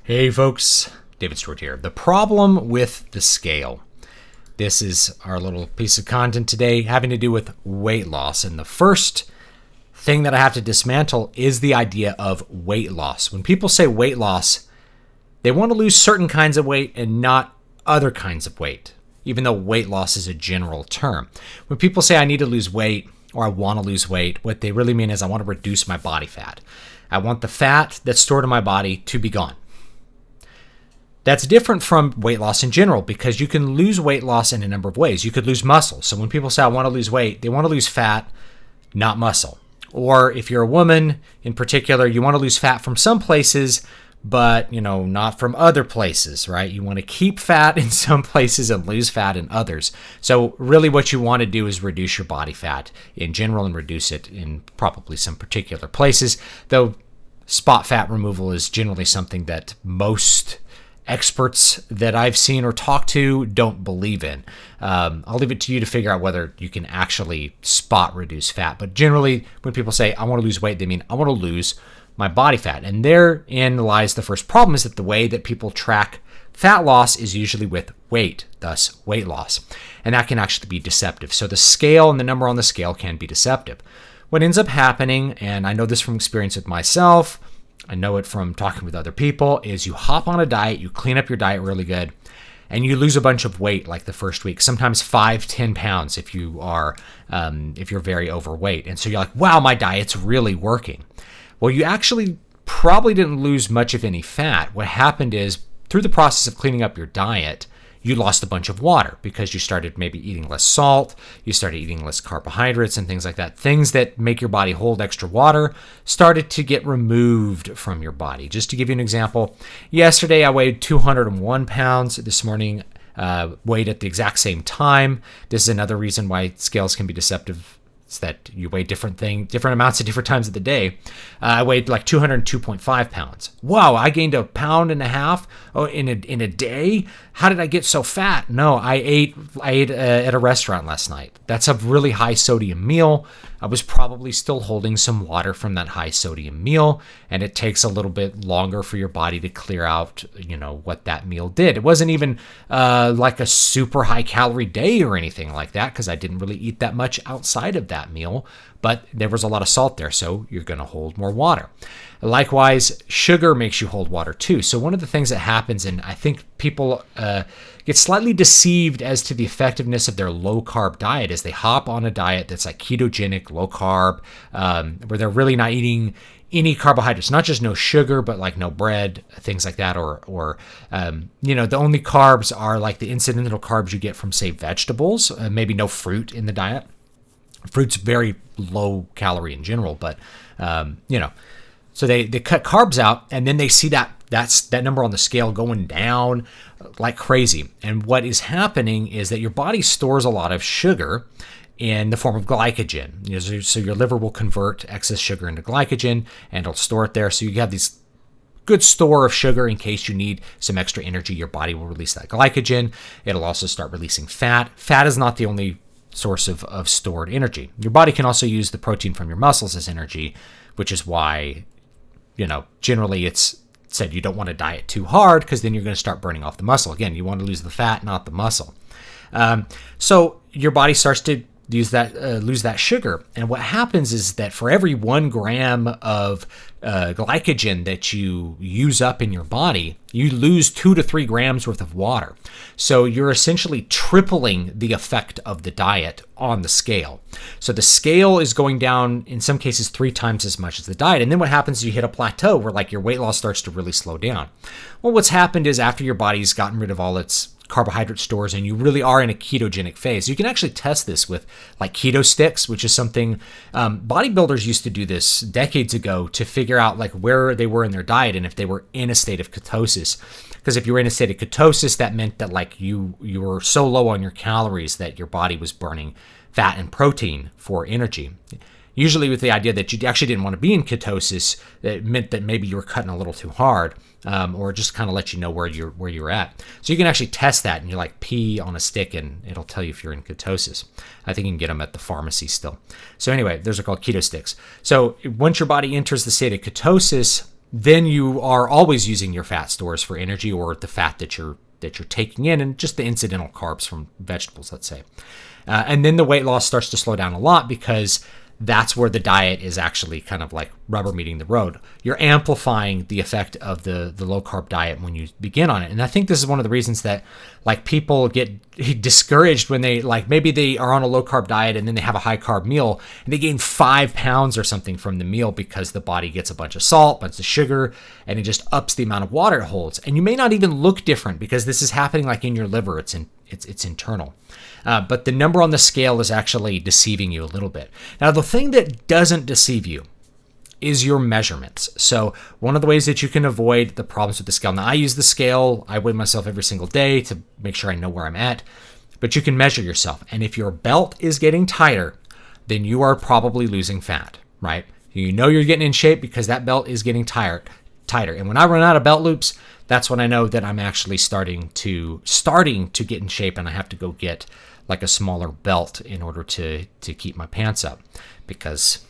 Hey folks, David Stewart here. The problem with the scale. This is our little piece of content today having to do with weight loss. And the first thing that I have to dismantle is the idea of weight loss. When people say weight loss, they want to lose certain kinds of weight and not other kinds of weight, even though weight loss is a general term. When people say I need to lose weight or I want to lose weight, what they really mean is I want to reduce my body fat. I want the fat that's stored in my body to be gone. That's different from weight loss in general because you can lose weight loss in a number of ways. You could lose muscle. So when people say I want to lose weight, they want to lose fat, not muscle. Or if you're a woman in particular, you want to lose fat from some places, but not from other places, right? You want to keep fat in some places and lose fat in others. So really what you want to do is reduce your body fat in general and reduce it in probably some particular places, though spot fat removal is generally something that most experts that I've seen or talked to don't believe in. I'll leave it to you to figure out whether you can actually spot reduce fat. But generally, when people say, I want to lose weight, they mean I want to lose my body fat. And therein lies the first problem, is that the way that people track fat loss is usually with weight, thus weight loss. And that can actually be deceptive. So the scale and the number on the scale can be deceptive. What ends up happening, and I know this from experience with myself, I know it from talking with other people, is you hop on a diet, you clean up your diet really good, and you lose a bunch of weight like the first week, sometimes 5-10 pounds if you're very overweight. And so you're like, wow, my diet's really working. Well, you actually probably didn't lose much of any fat. What happened is through the process of cleaning up your diet, you lost a bunch of water because you started maybe eating less salt, you started eating less carbohydrates and things like that. Things that make your body hold extra water started to get removed from your body. Just to give you an example, yesterday I weighed 201 pounds. This morning, weighed at the exact same time. This is another reason why scales can be deceptive. It's that you weigh different amounts at different times of the day. I weighed like 202.5 pounds. Wow, I gained 1.5 pounds in a day. How did I get so fat? No, I ate at a restaurant last night. That's a really high sodium meal. I was probably still holding some water from that high sodium meal, and it takes a little bit longer for your body to clear out, what that meal did. It wasn't even like a super high calorie day or anything like that, because I didn't really eat that much outside of that meal, but there was a lot of salt there, so you're going to hold more water. Likewise, sugar makes you hold water too. So one of the things that happens, and I think people get slightly deceived as to the effectiveness of their low-carb diet, is they hop on a diet that's like ketogenic, low-carb, where they're really not eating any carbohydrates, not just no sugar, but like no bread, things like that, or the only carbs are like the incidental carbs you get from, say, vegetables, maybe no fruit in the diet. Fruit's very low calorie in general, but so they cut carbs out, and then they see that number on the scale going down like crazy. And what is happening is that your body stores a lot of sugar in the form of glycogen. So your liver will convert excess sugar into glycogen, and it'll store it there. So you have these good store of sugar in case you need some extra energy. Your body will release that glycogen. It'll also start releasing fat. Fat is not the only source of stored energy. Your body can also use the protein from your muscles as energy, which is why, generally it's said you don't want to diet too hard, because then you're going to start burning off the muscle. Again, you want to lose the fat, not the muscle. So your body starts to lose that sugar. And what happens is that for every 1 gram of glycogen that you use up in your body, you lose 2 to 3 grams worth of water. So you're essentially tripling the effect of the diet on the scale. So the scale is going down in some cases 3 times as much as the diet. And then what happens is you hit a plateau where like your weight loss starts to really slow down. Well, what's happened is after your body's gotten rid of all its carbohydrate stores and you really are in a ketogenic phase, you can actually test this with like keto sticks, which is something bodybuilders used to do this decades ago to figure out like where they were in their diet and if they were in a state of ketosis. Because if you were in a state of ketosis, that meant that like you were so low on your calories that your body was burning fat and protein for energy. Usually with the idea that you actually didn't want to be in ketosis, it meant that maybe you were cutting a little too hard, or just kind of let you know where you're at. So you can actually test that, and you like pee on a stick, and it'll tell you if you're in ketosis. I think you can get them at the pharmacy still. So anyway, those are called keto sticks. So once your body enters the state of ketosis, then you are always using your fat stores for energy, or the fat that you're taking in, and just the incidental carbs from vegetables, let's say. And then the weight loss starts to slow down a lot, because that's where the diet is actually kind of like rubber meeting the road. You're amplifying the effect of the low carb diet when you begin on it. And I think this is one of the reasons that like people get discouraged when they like, maybe they are on a low carb diet and then they have a high carb meal and they gain 5 pounds or something from the meal, because the body gets a bunch of salt, a bunch of sugar, and it just ups the amount of water it holds. And you may not even look different, because this is happening like in your liver. It's internal. But the number on the scale is actually deceiving you a little bit. Now, the thing that doesn't deceive you is your measurements. So one of the ways that you can avoid the problems with the scale, now I use the scale, I weigh myself every single day to make sure I know where I'm at, but you can measure yourself. And if your belt is getting tighter, then you are probably losing fat, right? You know you're getting in shape because that belt is getting tighter. And when I run out of belt loops, that's when I know that I'm actually starting to get in shape, and I have to go get like a smaller belt in order to keep my pants up, because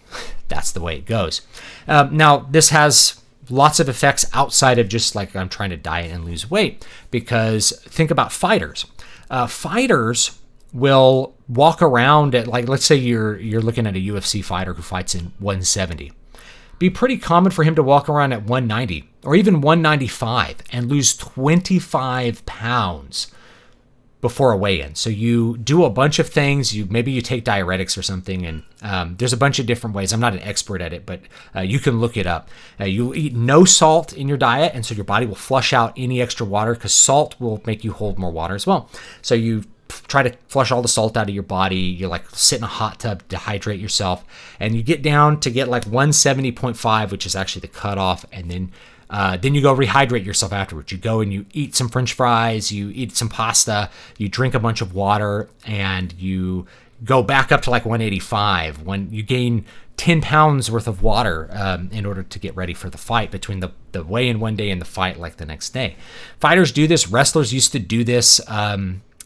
that's the way it goes. Now, this has lots of effects outside of just like I'm trying to diet and lose weight, because think about fighters. Fighters will walk around at, like, let's say you're looking at a UFC fighter who fights in 170. Be pretty common for him to walk around at 190 or even 195 and lose 25 pounds before a weigh-in. So you do a bunch of things. Maybe you take diuretics or something, and there's a bunch of different ways. I'm not an expert at it, but you can look it up. You eat no salt in your diet, and so your body will flush out any extra water, because salt will make you hold more water as well. So you try to flush all the salt out of your body. You like sit in a hot tub to hydrate yourself, and you get down to get like 170.5, which is actually the cutoff, and then you go rehydrate yourself afterwards. You go and you eat some French fries, you eat some pasta, you drink a bunch of water, and you go back up to like 185 when you gain 10 pounds worth of water in order to get ready for the fight, between the weigh-in one day and the fight like the next day. Fighters do this. Wrestlers used to do this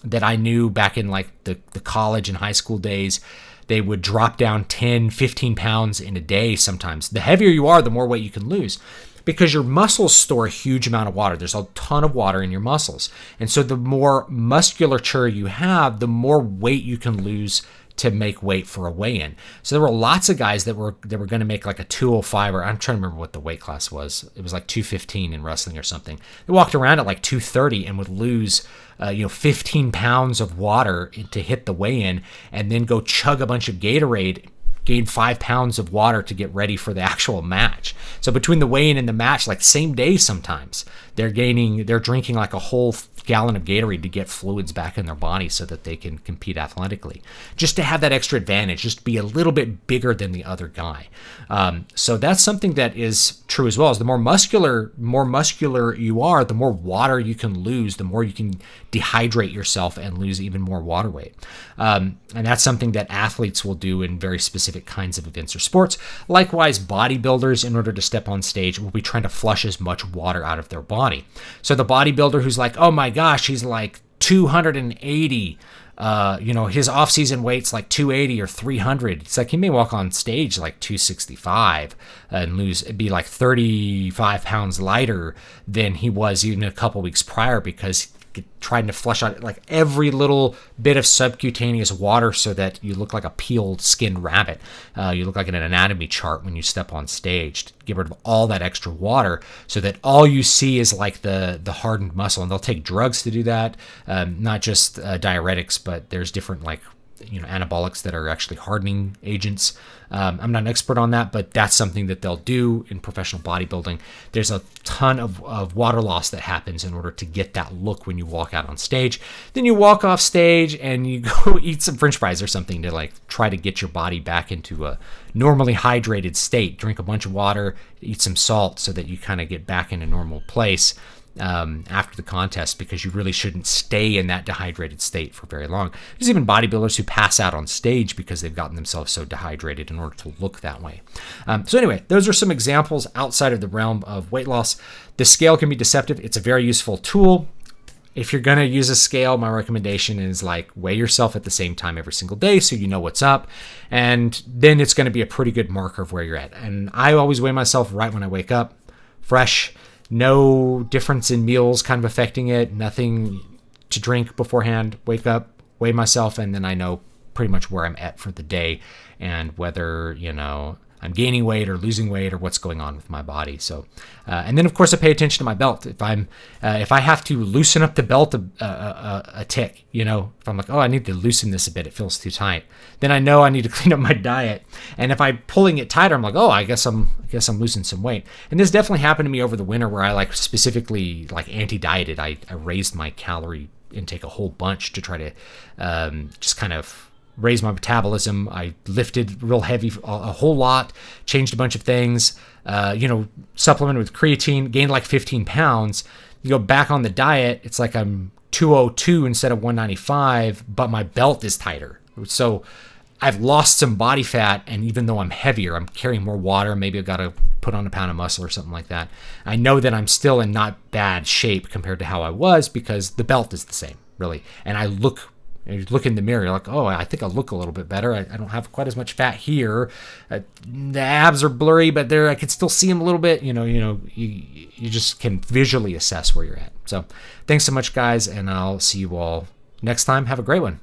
that I knew back in like the college and high school days. They would drop down 10, 15 pounds in a day sometimes. The heavier you are, the more weight you can lose, because your muscles store a huge amount of water. There's a ton of water in your muscles. And so the more musculature you have, the more weight you can lose to make weight for a weigh-in. So there were lots of guys that were going to make like a 205, or I'm trying to remember what the weight class was. It was like 215 in wrestling or something. They walked around at like 230 and would lose 15 pounds of water to hit the weigh-in, and then go chug a bunch of Gatorade, gain 5 pounds of water to get ready for the actual match. So between the weigh-in and the match, like same day sometimes, they're drinking like a whole gallon of Gatorade to get fluids back in their body so that they can compete athletically, just to have that extra advantage, just be a little bit bigger than the other guy. So that's something that is true as well. As the more muscular you are, the more water you can lose, the more you can dehydrate yourself and lose even more water weight. And that's something that athletes will do in very specific kinds of events or sports. Likewise, bodybuilders, in order to step on stage, will be trying to flush as much water out of their body. So the bodybuilder who's like, oh my gosh, he's like 280, his off-season weight's like 280 or 300. It's like he may walk on stage like 265 and be like 35 pounds lighter than he was even a couple weeks prior, because trying to flush out like every little bit of subcutaneous water so that you look like a peeled skinned rabbit. You look like an anatomy chart when you step on stage, to get rid of all that extra water so that all you see is like the hardened muscle. And they'll take drugs to do that, not just diuretics, but there's different like anabolics that are actually hardening agents. I'm not an expert on that, but that's something that they'll do in professional bodybuilding. There's a ton of water loss that happens in order to get that look when you walk out on stage. Then you walk off stage and you go eat some French fries or something to like try to get your body back into a normally hydrated state. Drink a bunch of water, eat some salt so that you kind of get back in a normal place after the contest, because you really shouldn't stay in that dehydrated state for very long. There's even bodybuilders who pass out on stage because they've gotten themselves so dehydrated in order to look that way. So anyway, those are some examples outside of the realm of weight loss. The scale can be deceptive. It's a very useful tool. If you're going to use a scale, my recommendation is like weigh yourself at the same time every single day so you know what's up. And then it's going to be a pretty good marker of where you're at. And I always weigh myself right when I wake up, fresh, no difference in meals kind of affecting it, nothing to drink beforehand, wake up, weigh myself, and then I know pretty much where I'm at for the day and whether, I'm gaining weight or losing weight or what's going on with my body. So, and then of course I pay attention to my belt. If I have to loosen up the belt a tick, if I'm like, oh, I need to loosen this a bit, it feels too tight, then I know I need to clean up my diet. And if I'm pulling it tighter, I'm like, oh, I guess I'm losing some weight. And this definitely happened to me over the winter where I specifically anti-dieted. I raised my calorie intake a whole bunch to try to just kind of raise my metabolism. I lifted real heavy, a whole lot, changed a bunch of things, supplemented with creatine, gained 15 pounds. You go back on the diet, it's like I'm 202 instead of 195, but my belt is tighter. So I've lost some body fat, and even though I'm heavier, I'm carrying more water. Maybe I've got to put on a pound of muscle or something like that. I know that I'm still in not bad shape compared to how I was because the belt is the same, really. And I look in the mirror, you're like, oh, I think I look a little bit better. I don't have quite as much fat here. The abs are blurry, but I can still see them a little bit. You just can visually assess where you're at. So thanks so much, guys, and I'll see you all next time. Have a great one.